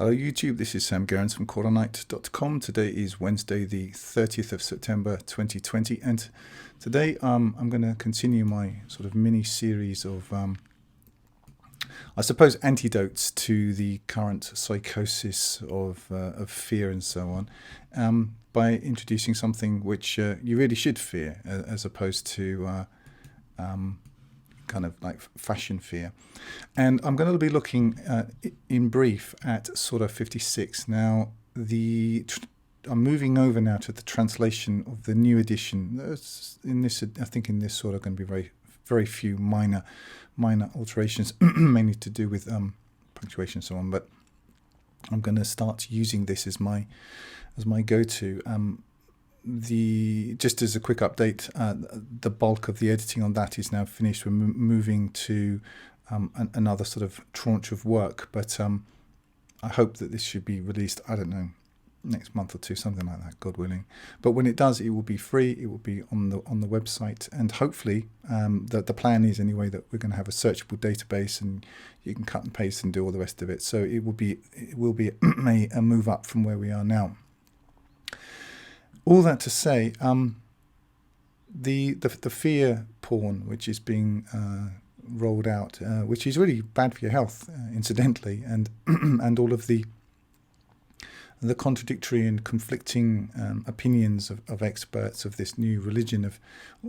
Hello YouTube, this is Sam Gerrans from quarternight.com. Today is Wednesday the 30th of September 2020, and today I'm going to continue my sort of mini series of I suppose antidotes to the current psychosis of fear and so on, by introducing something which you really should fear as opposed to kind of like fashion fear. And I'm going to be looking in brief at Surah 56. Now, I'm moving over now to the translation of the new edition. In this, I think in this surah going to be very few minor alterations, mainly to do with punctuation and so on. But I'm going to start using this as my go-to. Just as a quick update, the bulk of the editing on that is now finished. We're moving to another sort of tranche of work, but I hope that this should be released, I don't know, next month or two, something like that, God willing. But when it does, it will be free. It will be on the website, and hopefully the plan is anyway that we're going to have a searchable database, and you can cut and paste and do all the rest of it. So it will be a move up from where we are now. All that to say, the fear porn which is being rolled out, which is really bad for your health, incidentally, and and all of the contradictory and conflicting opinions of experts of this new religion.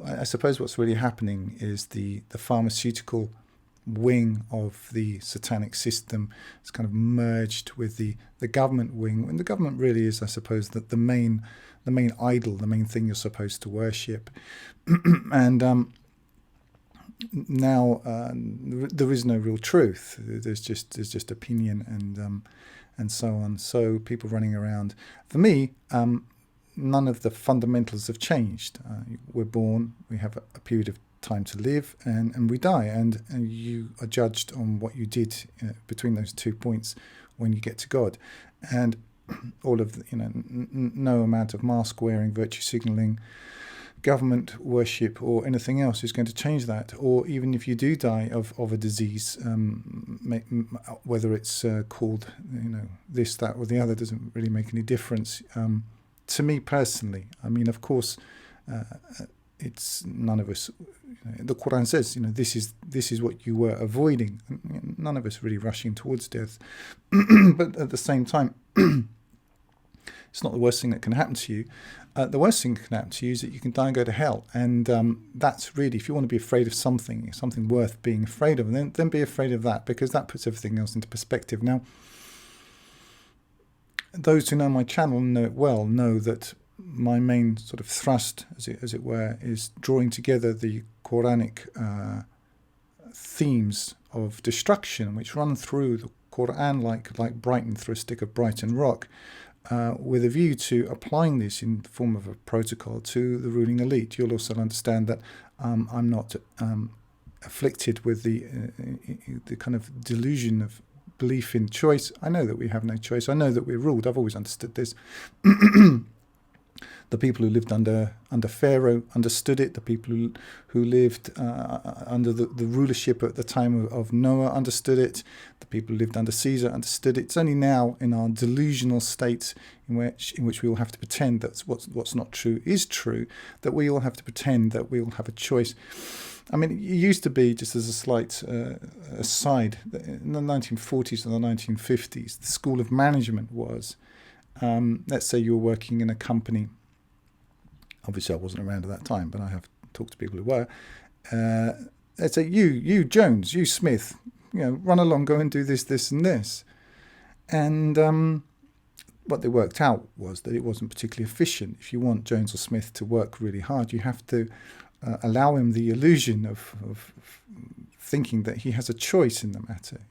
I suppose what's really happening is the pharmaceutical wing of the satanic system is kind of merged with the government wing, and the government really is, I suppose, that the main idol, the main thing you're supposed to worship. And now there is no real truth. There's just opinion and so on. So people running around. For me, none of the fundamentals have changed. We're born, we have a period of time to live, and we die, and you are judged on what you did between those 2 points when you get to God. And all of no amount of mask wearing, virtue signaling, government worship, or anything else is going to change that. Or even if you do die of a disease, whether it's called this, that, or the other, doesn't really make any difference to me personally. I mean, of course, it's none of us. The Quran says, this is what you were avoiding. None of us really rushing towards death, but at the same time, it's not the worst thing that can happen to you. The worst thing that can happen to you is that you can die and go to hell. And that's really, if you want to be afraid of something worth being afraid of, then be afraid of that, because that puts everything else into perspective. Now, those who know my channel know it well, know that my main sort of thrust, as it were, is drawing together the Quranic themes of destruction, which run through the Quran like Brighton through a stick of Brighton rock, with a view to applying this in the form of a protocol to the ruling elite. You'll also understand that I'm not afflicted with the kind of delusion of belief in choice. I know that we have no choice. I know that we're ruled. I've always understood this. The people who lived under Pharaoh understood it. The people who lived under the rulership at the time of Noah understood it. The people who lived under Caesar understood it. It's only now in our delusional state in which we all have to pretend that what's not true is true, that we all have to pretend that we all have a choice. I mean, it used to be, just as a slight aside, in the 1940s and the 1950s, the school of management was, let's say you were working in a company. Obviously, I wasn't around at that time, but I have talked to people who were. Let's say you Jones, you Smith, run along, go and do this, and this. And what they worked out was that it wasn't particularly efficient. If you want Jones or Smith to work really hard, you have to allow him the illusion of thinking that he has a choice in the matter.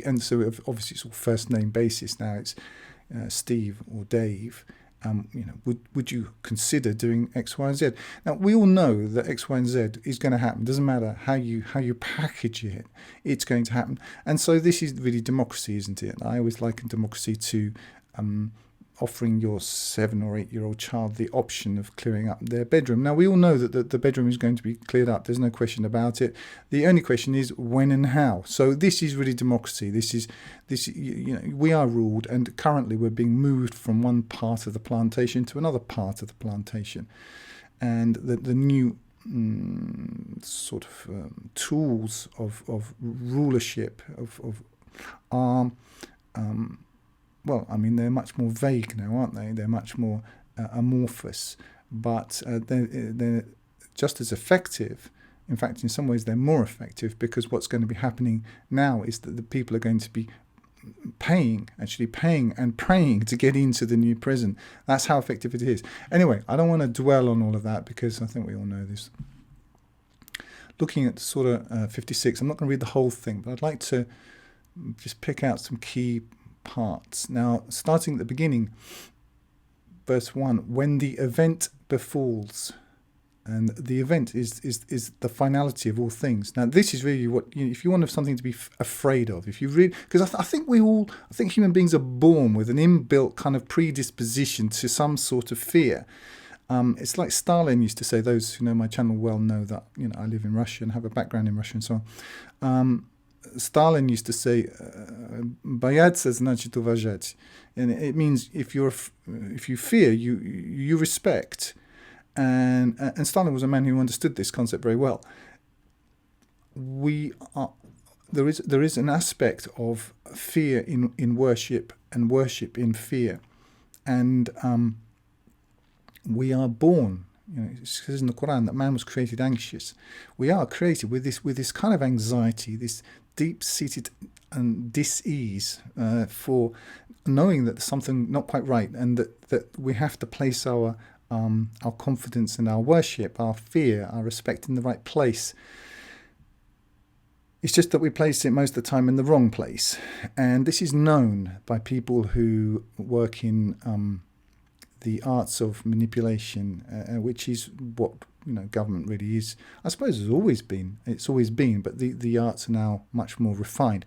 And so obviously it's all first name basis now. It's Steve or Dave. Would you consider doing X, Y, and Z? Now, we all know that X, Y, and Z is going to happen. Doesn't matter how you package it, it's going to happen. And so this is really democracy, isn't it? I always liken democracy to offering your 7 or 8-year-old child the option of clearing up their bedroom. Now, we all know that the bedroom is going to be cleared up. There's no question about it. The only question is when and how. So this is really democracy. This, we are ruled, and currently we're being moved from one part of the plantation to another part of the plantation. And the new tools of rulership are they're much more vague now, aren't they? They're much more amorphous, but they're just as effective. In fact, in some ways, they're more effective, because what's going to be happening now is that the people are going to be paying and praying to get into the new prison. That's how effective it is. Anyway, I don't want to dwell on all of that, because I think we all know this. Looking at 56, I'm not going to read the whole thing, but I'd like to just pick out some key parts. Now, starting at the beginning, verse 1, when the event befalls. And the event is the finality of all things. Now, this is really what, if you want something to be afraid of, if you read, because I think human beings are born with an inbuilt kind of predisposition to some sort of fear. It's like Stalin used to say. Those who know my channel well know that I live in Russia and have a background in Russia and so on. Stalin used to say, "Бояться значит уважать," and it means if you fear, you respect. And Stalin was a man who understood this concept very well. There is an aspect of fear in worship, and worship in fear, and we are born. It says in the Quran that man was created anxious. We are created with this kind of anxiety, this deep-seated dis-ease for knowing that there's something not quite right, and that we have to place our confidence and our worship, our fear, our respect in the right place. It's just that we place it most of the time in the wrong place. And this is known by people who work in the arts of manipulation, which is what government really is. I suppose it's always been, but the arts are now much more refined.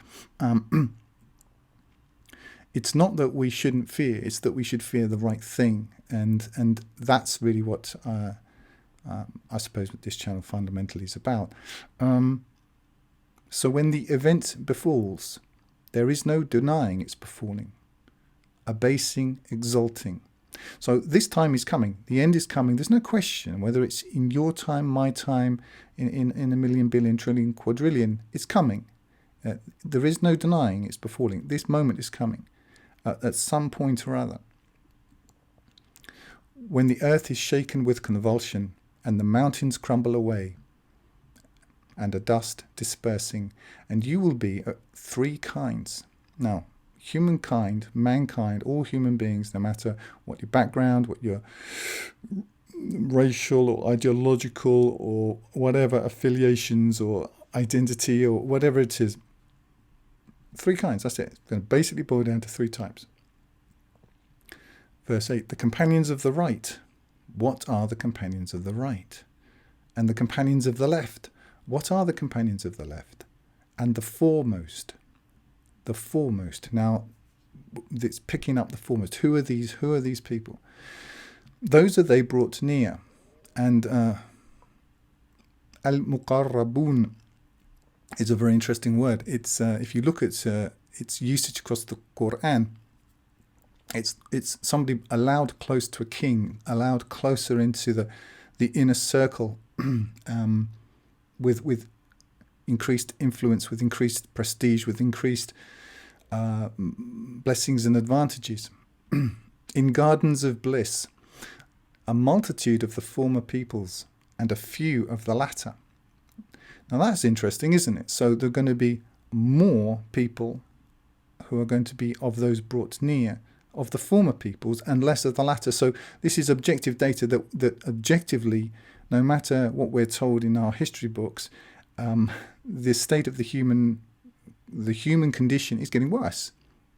It's not that we shouldn't fear, it's that we should fear the right thing. And that's really what I suppose what this channel fundamentally is about. So when the event befalls, there is no denying its befalling, abasing, exalting. So this time is coming. The end is coming. There's no question whether it's in your time, my time, in a million, billion, trillion, quadrillion. It's coming. There is no denying it's befalling. This moment is coming at some point or other. When the earth is shaken with convulsion and the mountains crumble away and a dust dispersing, and you will be three kinds. Now, humankind, mankind, all human beings, no matter what your background, what your racial or ideological or whatever affiliations or identity or whatever it is, three kinds, that's it. It's going to basically boil down to three types. Verse 8, the companions of the right. What are the companions of the right? And the companions of the left. What are the companions of the left? And the foremost. The foremost. Now, it's picking up the foremost. Who are these? Who are these people? Those are they brought near. And al-muqarrabun is a very interesting word. It's if you look at its usage across the Quran, it's somebody allowed close to a king, allowed closer into the inner circle, with increased influence, with increased prestige, with increased blessings and advantages. In gardens of bliss, a multitude of the former peoples and a few of the latter. Now that's interesting, isn't it? So there are going to be more people who are going to be of those brought near, of the former peoples, and less of the latter. So this is objective data that objectively, no matter what we're told in our history books, the state of the human condition is getting worse.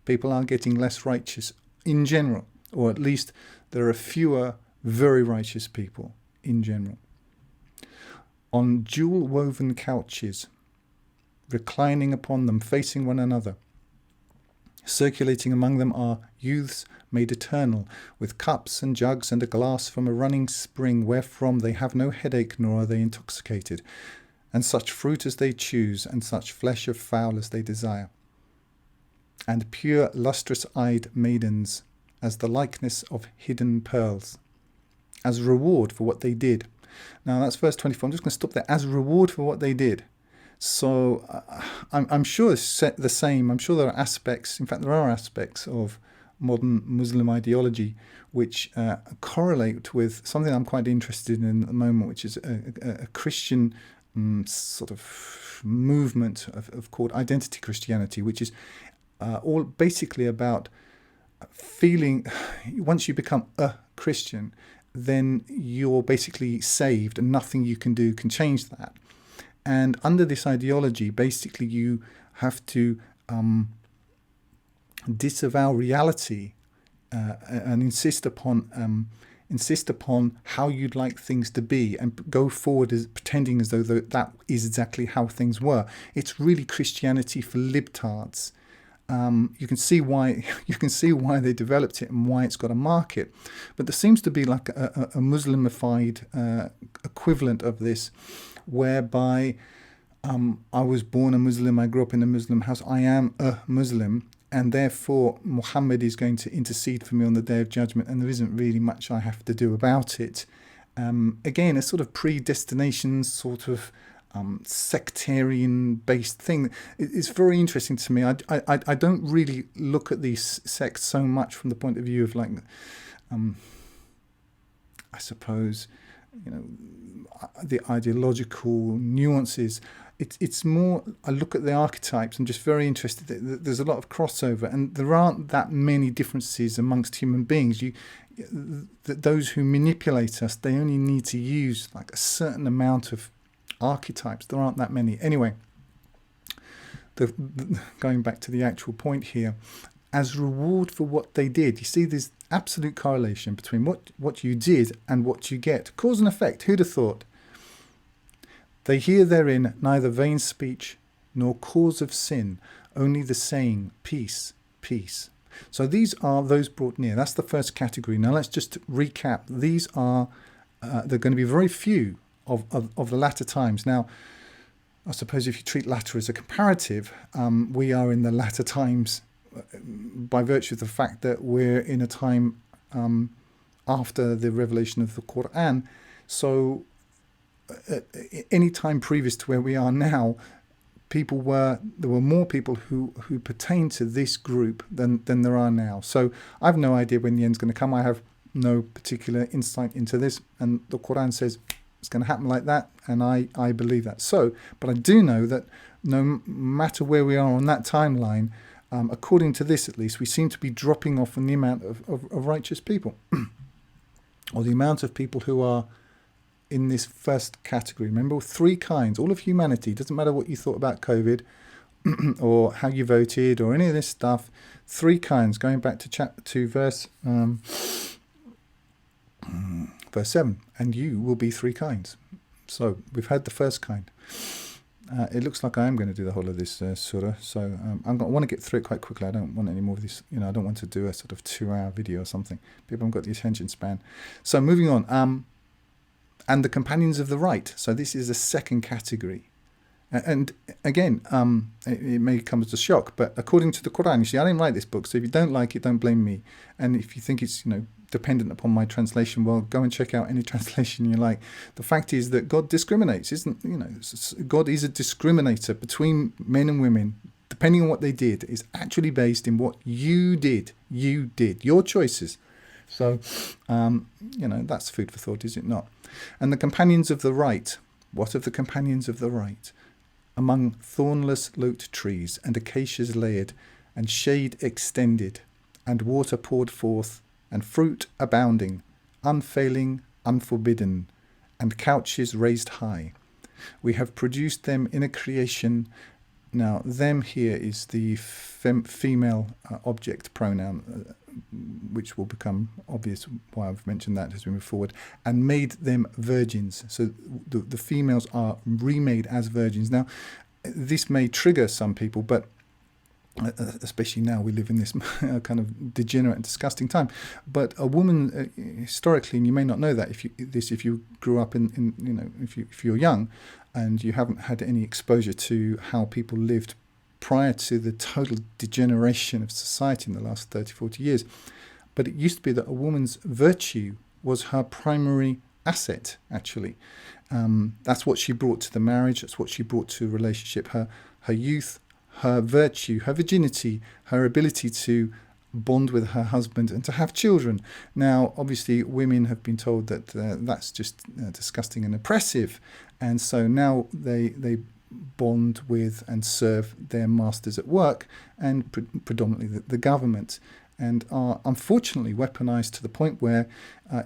People are getting less righteous in general, or at least there are fewer very righteous people in general. On jewel-woven couches, reclining upon them, facing one another. Circulating among them are youths, made eternal, with cups and jugs and a glass from a running spring, wherefrom they have no headache nor are they intoxicated, and such fruit as they choose, and such flesh of fowl as they desire, and pure lustrous-eyed maidens, as the likeness of hidden pearls, as a reward for what they did. Now that's verse 24. I'm just going to stop there. As a reward for what they did. So I'm sure it's the same. I'm sure there are aspects, in fact there are aspects of modern Muslim ideology which correlate with something I'm quite interested in at the moment, which is a Christian sort of movement of called identity Christianity, which is all basically about feeling once you become a Christian, then you're basically saved and nothing you can do can change that. And under this ideology, basically you have to disavow reality and insist upon how you'd like things to be, and go forward as pretending as though that is exactly how things were. It's really Christianity for libtards. You can see why they developed it and why it's got a market. But there seems to be like a Muslimified equivalent of this, whereby I was born a Muslim, I grew up in a Muslim house, I am a Muslim, and therefore Muhammad is going to intercede for me on the Day of Judgment, and there isn't really much I have to do about it. Again, a sort of predestination sort of sectarian-based thing. It's very interesting to me. I don't really look at these sects so much from the point of view of like, I suppose, the ideological nuances. It's more, I look at the archetypes. I'm just very interested. There's a lot of crossover, and there aren't that many differences amongst human beings. Those who manipulate us, they only need to use like a certain amount of archetypes. There aren't that many. Anyway, going back to the actual point here, as reward for what they did. You see there's absolute correlation between what you did and what you get. Cause and effect. Who'd have thought? They hear therein neither vain speech nor cause of sin, only the saying, peace, peace. So these are those brought near. That's the first category. Now let's just recap. These are, they're going to be very few of the latter times. Now, I suppose if you treat latter as a comparative, we are in the latter times by virtue of the fact that we're in a time after the revelation of the Quran. So any time previous to where we are now, there were more people who pertain to this group than there are now. So I have no idea when the end's going to come. I have no particular insight into this, and the Quran says it's going to happen like that, and I believe that. So, but I do know that no matter where we are on that timeline, according to this at least, we seem to be dropping off in the amount of righteous people, or the amount of people who are in this first category. Remember, three kinds, all of humanity, doesn't matter what you thought about COVID or how you voted or any of this stuff, three kinds, going back to verse 7, and you will be three kinds. So we've had the first kind. It looks like I am going to do the whole of this surah, so I want to get through it quite quickly. I don't want any more of this, I don't want to do a sort of 2-hour video or something. People haven't got the attention span. So moving on, and the companions of the right. So this is a second category. And again, it may come as a shock, but according to the Quran, you see, I didn't write this book, so if you don't like it, don't blame me. And if you think it's, dependent upon my translation, well, go and check out any translation you like. The fact is that God discriminates, God is a discriminator between men and women, depending on what they did. It's actually based in what you did, your choices. So, that's food for thought, is it not? And the companions of the right. What of the companions of the right? Among thornless lote trees and acacias layered, and shade extended, and water poured forth, and fruit abounding, unfailing, unforbidden, and couches raised high. We have produced them in a creation. Now, them here is the female object pronoun, which will become obvious why I've mentioned that as we move forward, and made them virgins. So the females are remade as virgins. Now, this may trigger some people, but especially now we live in this kind of degenerate and disgusting time. But a woman, historically, and you may not know that if you grew up if you're young and you haven't had any exposure to how people lived prior to the total degeneration of society in the last 30, 40 years. But it used to be that a woman's virtue was her primary asset, actually. That's what she brought to the marriage. That's what she brought to a relationship. Her youth, her virtue, her virginity, her ability to bond with her husband and to have children. Now, obviously, women have been told that that's just disgusting and oppressive. And so now they bond with and serve their masters at work and predominantly the government, and are unfortunately weaponized to the point where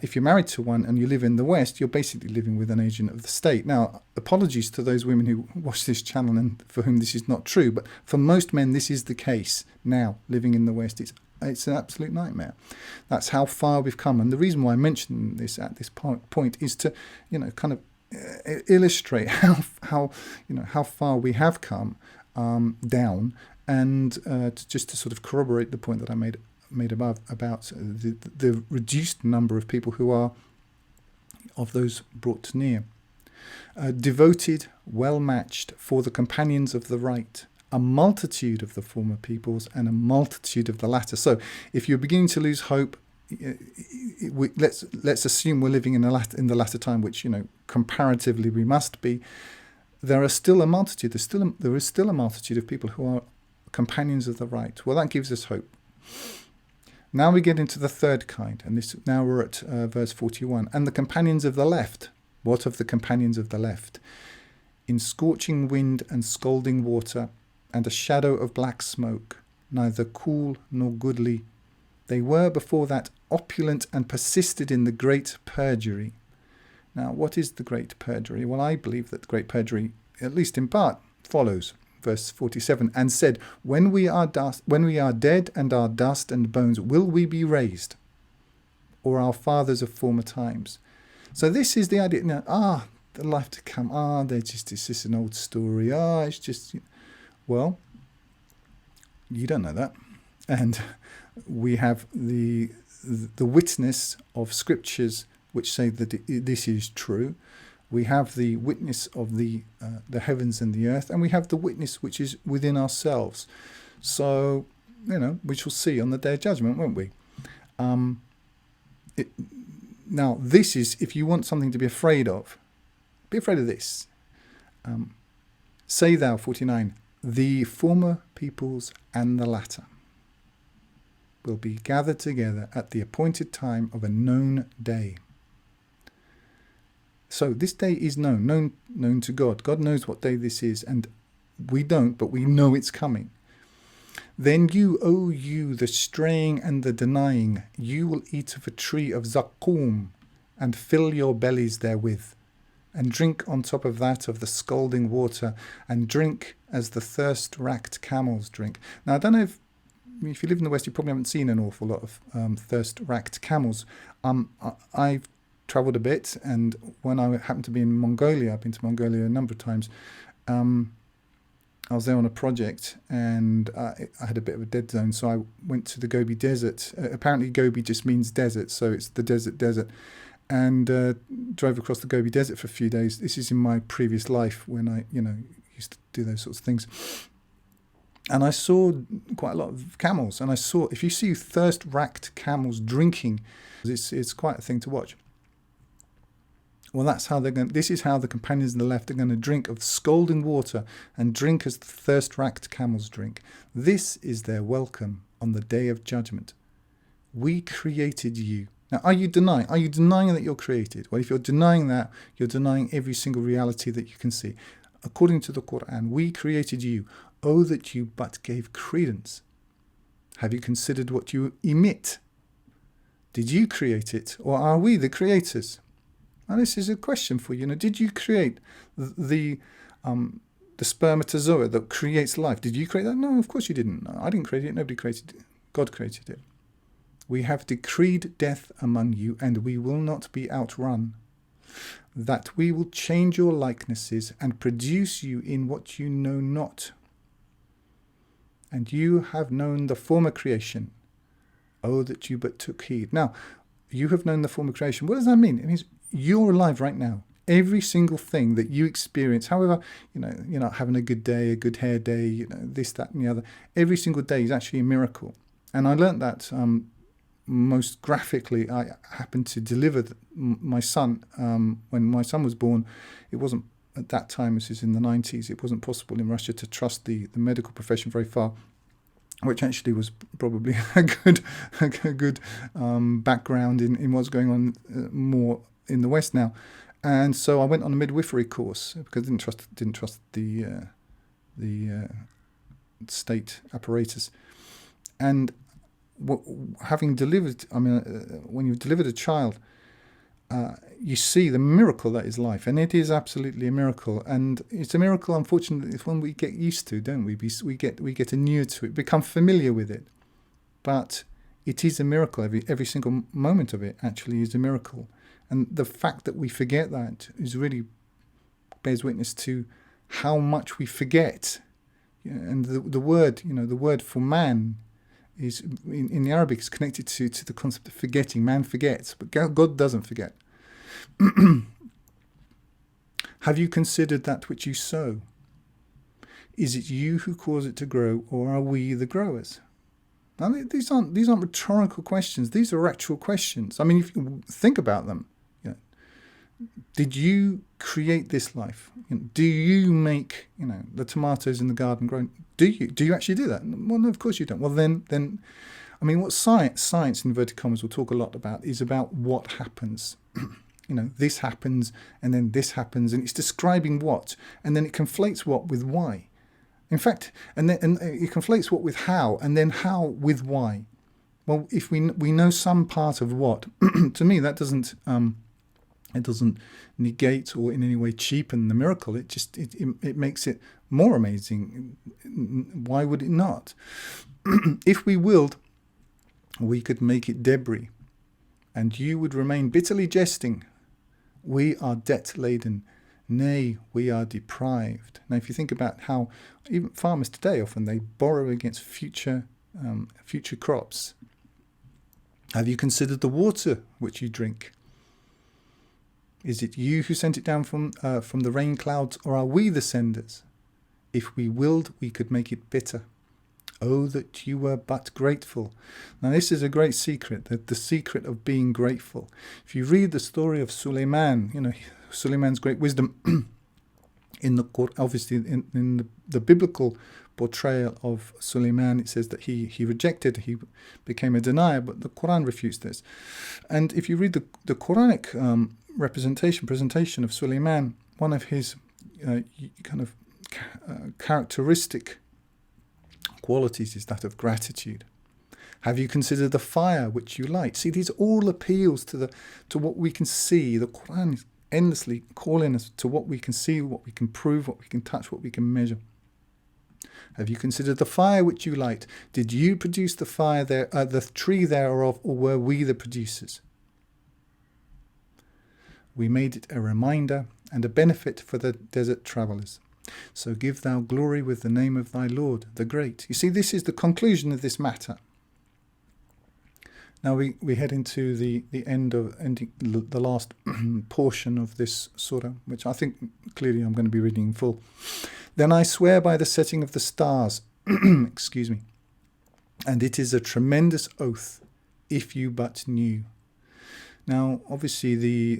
if you're married to one and you live in the West, you're basically living with an agent of the state. Now, apologies to those women who watch this channel and for whom this is not true, but for most men this is the case now, living in the West. It's an absolute nightmare. That's how far we've come. And the reason why I mention this at this point is to, kind of illustrate how far we have come down, and just to sort of corroborate the point that I made above about the reduced number of people who are of those brought near. Devoted, well matched for the companions of the right, a multitude of the former peoples and a multitude of the latter. So if you're beginning to lose hope, let's assume we're living in the latter time, which comparatively we must be. There is still a multitude of people who are companions of the right. Well, that gives us hope. Now we get into the third kind, and now we're at verse 41. And the companions of the left. What of the companions of the left? In scorching wind and scalding water, and a shadow of black smoke, neither cool nor goodly, they were before that opulent and persisted in the great perjury. Now, what is the great perjury? Well, I believe that the great perjury, at least in part, follows. Verse 47, and said, when we are dead and are dust and bones, will we be raised? Or our fathers of former times? So this is the idea. Now, the life to come. It's just an old story. It's just, well, you don't know that. And we have the witness of scriptures which say that this is true. We have the witness of the heavens and the earth, and we have the witness which is within ourselves. So, we shall see on the day of judgment, won't we? Now, this is, if you want something to be afraid of this. Say thou, 49, the former peoples and the latter will be gathered together at the appointed time of a known day. So this day is known to God. God knows what day this is, and we don't, but we know it's coming. Then you, O you, the straying and the denying, you will eat of a tree of Zaqqum, and fill your bellies therewith, and drink on top of that of the scalding water, and drink as the thirst-racked camels drink. Now, I don't know if you live in the West, you probably haven't seen an awful lot of thirst-racked camels. I've travelled a bit, and when I happened to be in Mongolia, I've been to Mongolia a number of times, I was there on a project, and I had a bit of a dead zone, so I went to the Gobi Desert. Apparently Gobi just means desert, so it's the desert, and drove across the Gobi Desert for a few days. This is in my previous life when I used to do those sorts of things. And I saw quite a lot of camels, and I saw, if you see thirst-racked camels drinking, it's quite a thing to watch. Well, this is how the companions of the left are going to drink of scalding water and drink as the thirst-racked camels drink. This is their welcome on the day of judgment. We created you. Now, are you denying that you're created? Well, if you're denying that, you're denying every single reality that you can see. According to the Quran, we created you. Oh, that you but gave credence. Have you considered what you emit? Did you create it, or are we the creators? Now, this is a question for you. Did you create the spermatozoa that creates life? Did you create that? No, of course you didn't. No, I didn't create it. Nobody created it. God created it. We have decreed death among you, and we will not be outrun. That we will change your likenesses and produce you in what you know not. and you have known the former creation. Oh, that you but took heed. Now, you have known the former creation. What does that mean? It means you're alive right now. Every single thing that you experience, however, you're not having a good day, a good hair day, this, that, and the other. Every single day is actually a miracle. And I learned that most graphically. I happened to deliver my son when my son was born. It wasn't at that time, this is in the 90s, it wasn't possible in Russia to trust the medical profession very far, which actually was probably a good background in what's going on more in the West now. And so I went on a midwifery course because I didn't trust the state apparatus. And having delivered, when you've delivered a child, you see the miracle that is life, and it is absolutely a miracle. And it's a miracle, unfortunately, it's one we get used to, don't we? We get inured to it, become familiar with it. But it is a miracle. Every single moment of it actually is a miracle. And the fact that we forget that is really bears witness to how much we forget. And the word for man is in the Arabic is connected to the concept of forgetting. Man forgets, but God doesn't forget. Have you considered that which you sow? Is it you who cause it to grow, or are we the growers? Now, these aren't rhetorical questions. These are actual questions. If you think about them, did you create this life? Do you make the tomatoes in the garden grow? Do you actually do that? Well, no, of course you don't. Well, then, what science in inverted commas will talk a lot about is about what happens. This happens, and then this happens, and it's describing what, and then it conflates what with why. In fact, and it conflates what with how, and then how with why. Well, if we know some part of what, to me that doesn't negate or in any way cheapen the miracle. It just it makes it more amazing. Why would it not? If we willed, we could make it debris, and you would remain bitterly jesting. We are debt-laden. Nay, we are deprived. Now, if you think about how even farmers today, often they borrow against future crops. Have you considered the water which you drink? Is it you who sent it down from the rain clouds, or are we the senders? If we willed, we could make it bitter. Oh, that you were but grateful. Now, this is a great secret, the secret of being grateful. If you read the story of Suleiman, Suleiman's great wisdom, obviously in the biblical portrayal of Suleiman, it says that he rejected, he became a denier, but the Quran refutes this. And if you read the Quranic presentation of Suleiman, one of his characteristic qualities is that of gratitude. Have you considered the fire which you light? See, these all appeals to what we can see. The Quran is endlessly calling us to what we can see, what we can prove, what we can touch, what we can measure. Have you considered the fire which you light? Did you produce the fire there, the tree thereof, or were we the producers? We made it a reminder and a benefit for the desert travellers. So give thou glory with the name of thy Lord, the Great. You see, this is the conclusion of this matter. Now we head into the the last portion of this surah, which I think clearly I'm going to be reading in full. Then I swear by the setting of the stars, excuse me, and it is a tremendous oath, if you but knew. Now, obviously, the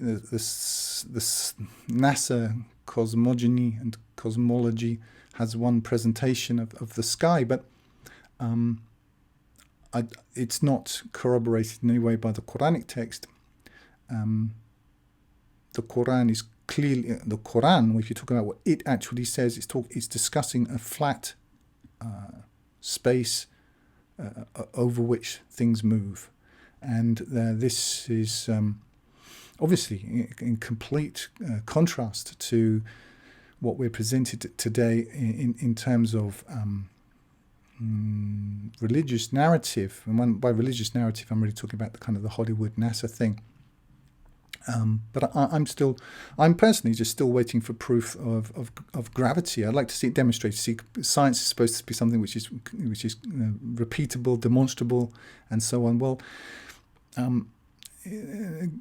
NASA cosmogony and cosmology has one presentation of the sky, but it's not corroborated in any way by the Quranic text. The Quran is clearly the Quran. If you talk about what it actually says, it's discussing a flat space over which things move. And this is obviously in complete contrast to what we're presented today in terms of religious narrative. And by religious narrative, I'm really talking about the kind of the Hollywood NASA thing. But I'm personally just still waiting for proof of gravity. I'd like to see it demonstrated. See, science is supposed to be something which is repeatable, demonstrable, and so on. Well,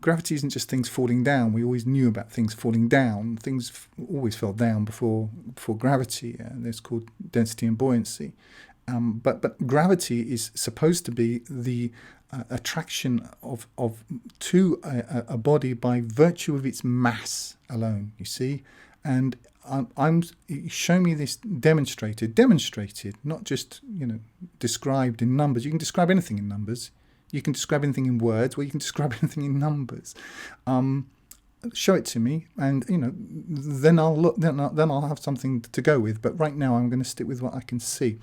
gravity isn't just things falling down. We always knew about things falling down. Things always fell down before gravity. That's called density and buoyancy. But gravity is supposed to be the attraction to a body by virtue of its mass alone. You see, and show me this demonstrated, not just described in numbers. You can describe anything in numbers. You can describe anything in words, or you can describe anything in numbers. Show it to me, and then I'll look. Then I'll have something to go with. But right now, I'm going to stick with what I can see,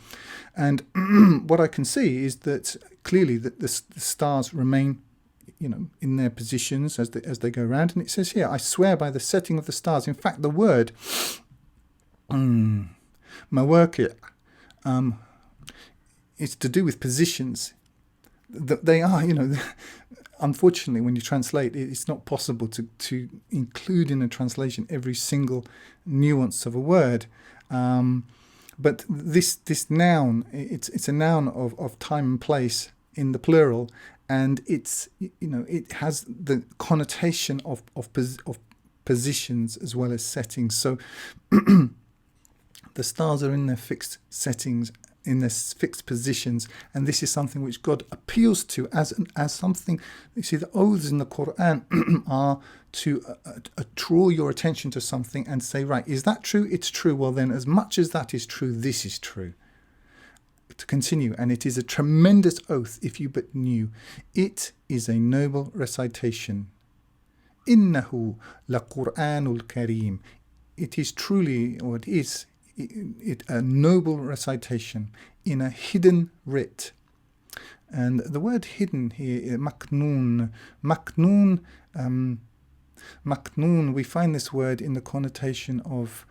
and what I can see is that clearly that the stars remain, in their positions as they go around. And it says here, "I swear by the setting of the stars." In fact, the word mawaqi' is to do with positions. That they are, unfortunately, when you translate, it's not possible to include in a translation every single nuance of a word. But this noun, it's a noun of time and place in the plural, and it has the connotation of positions as well as settings. So the stars are in their fixed settings, in their fixed positions, and this is something which God appeals to as something. You see, the oaths in the Quran are to draw your attention to something and say, right, is that true? It's true. Well, then, as much as that is true, this is true. To continue, and it is a tremendous oath if you but knew. It is a noble recitation. Innahu la Qur'anul Kareem. It is truly, or it is a noble recitation in a hidden writ. And the word hidden here, maknoon, we find this word in the connotation of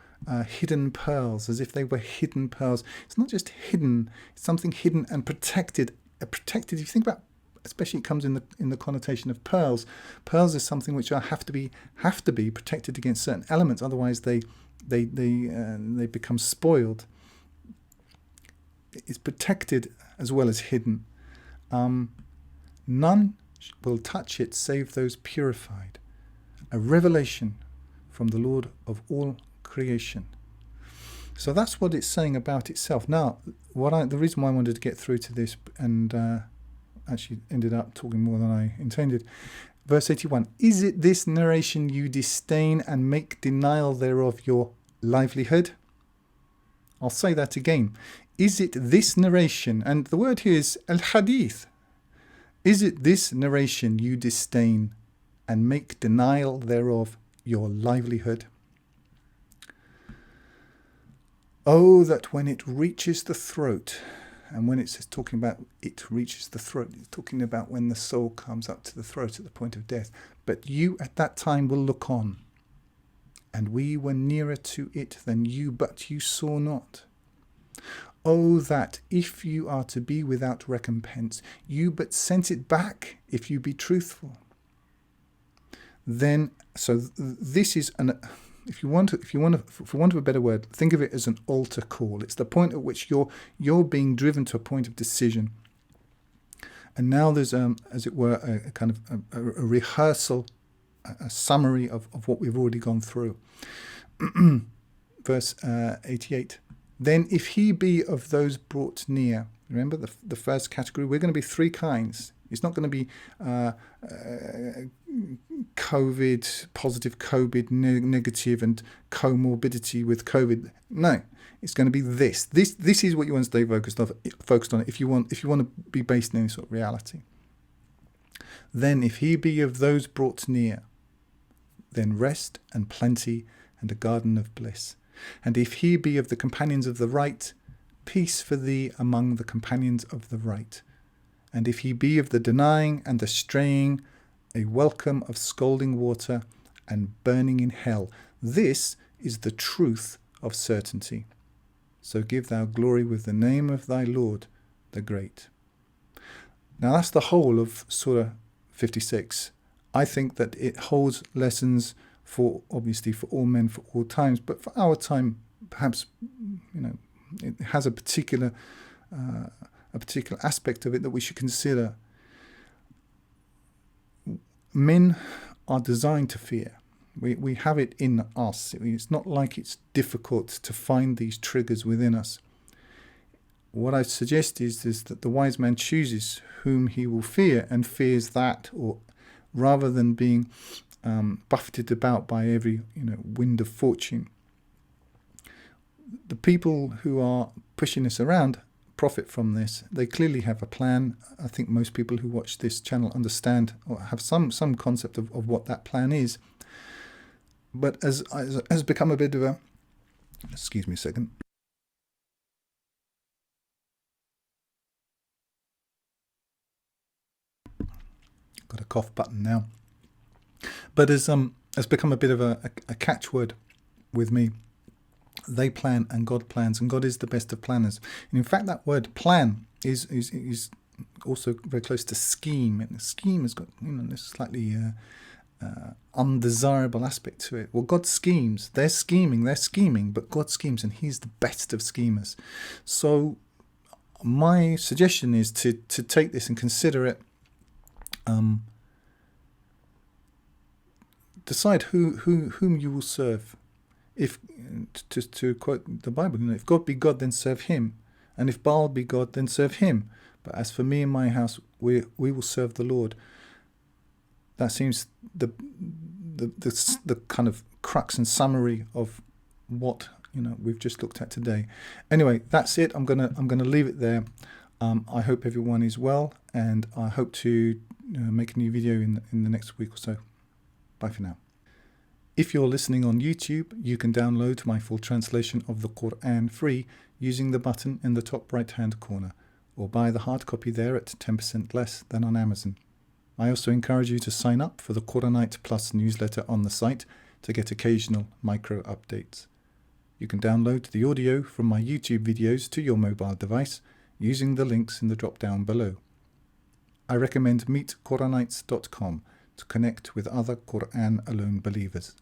hidden pearls, as if they were hidden pearls. It's not just hidden, it's something hidden and protected. Protected, if you think about, especially it comes in the connotation of pearls. Pearls is something which have to be protected against certain elements, otherwise they become spoiled. It's protected as well as hidden. None will touch it save those purified. A revelation from the Lord of all creation. So that's what it's saying about itself. Now, the reason why I wanted to get through to this, and actually ended up talking more than I intended. Verse 81, is it this narration you disdain and make denial thereof your livelihood? I'll say that again. Is it this narration, and the word here is al-hadith, is it this narration you disdain and make denial thereof your livelihood? Oh, that when it reaches the throat, and when it's talking about it reaches the throat, it's talking about when the soul comes up to the throat at the point of death. But you at that time will look on, and we were nearer to it than you, but you saw not. Oh, that if you are to be without recompense, you but sent it back if you be truthful. Then, so this is for want of a better word, think of it as an altar call. It's the point at which you're being driven to a point of decision. And now there's, as it were, a kind of a rehearsal, a summary of what we've already gone through. Verse 88. Then if he be of those brought near, remember the first category, we're going to be three kinds. It's not going to be COVID, positive COVID, negative, and comorbidity with COVID. No, it's going to be this. This is what you want to stay focused on. If you want to be based in any sort of reality. Then, if he be of those brought near, then rest and plenty and a garden of bliss. And if he be of the companions of the right, peace for thee among the companions of the right. And if he be of the denying and the straying, a welcome of scalding water and burning in hell. This is the truth of certainty. So give thou glory with the name of thy Lord, the Great. Now that's the whole of Surah 56. I think that it holds lessons for, obviously, for all men, for all times, but for our time, perhaps, it has a particular aspect of it that we should consider. Men are designed to fear. We have it in us. It's not like it's difficult to find these triggers within us. What I suggest is that the wise man chooses whom he will fear, and fears that, or rather than being buffeted about by every wind of fortune. The people who are pushing this around profit from this. They clearly have a plan. I think most people who watch this channel understand or have some concept of what that plan is. But has become a bit of a, excuse me a second. Got a cough button now. But has become a bit of a catchword with me. They plan and God plans, and God is the best of planners. And in fact, that word plan is also very close to scheme, and the scheme has got this slightly undesirable aspect to it. Well, God schemes. They're scheming, but God schemes, and He's the best of schemers. So my suggestion is to take this and consider it. Decide whom you will serve. If to quote the Bible, if God be God, then serve Him, and if Baal be God, then serve him. But as for me and my house, we will serve the Lord. That seems the kind of crux and summary of what we've just looked at today. Anyway, that's it. I'm gonna leave it there. I hope everyone is well, and I hope to make a new video in the next week or so. Bye for now. If you're listening on YouTube, you can download my full translation of the Quran free using the button in the top right hand corner, or buy the hard copy there at 10% less than on Amazon. I also encourage you to sign up for the Quranite Plus newsletter on the site to get occasional micro updates. You can download the audio from my YouTube videos to your mobile device using the links in the drop down below. I recommend meetquranites.com to connect with other Quran alone believers.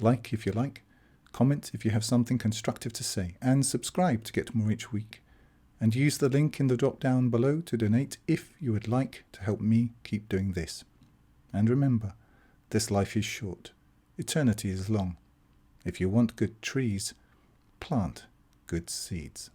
Like if you like, comment if you have something constructive to say, and subscribe to get more each week. And use the link in the drop down below to donate if you would like to help me keep doing this. And remember, this life is short, eternity is long. If you want good trees, plant good seeds.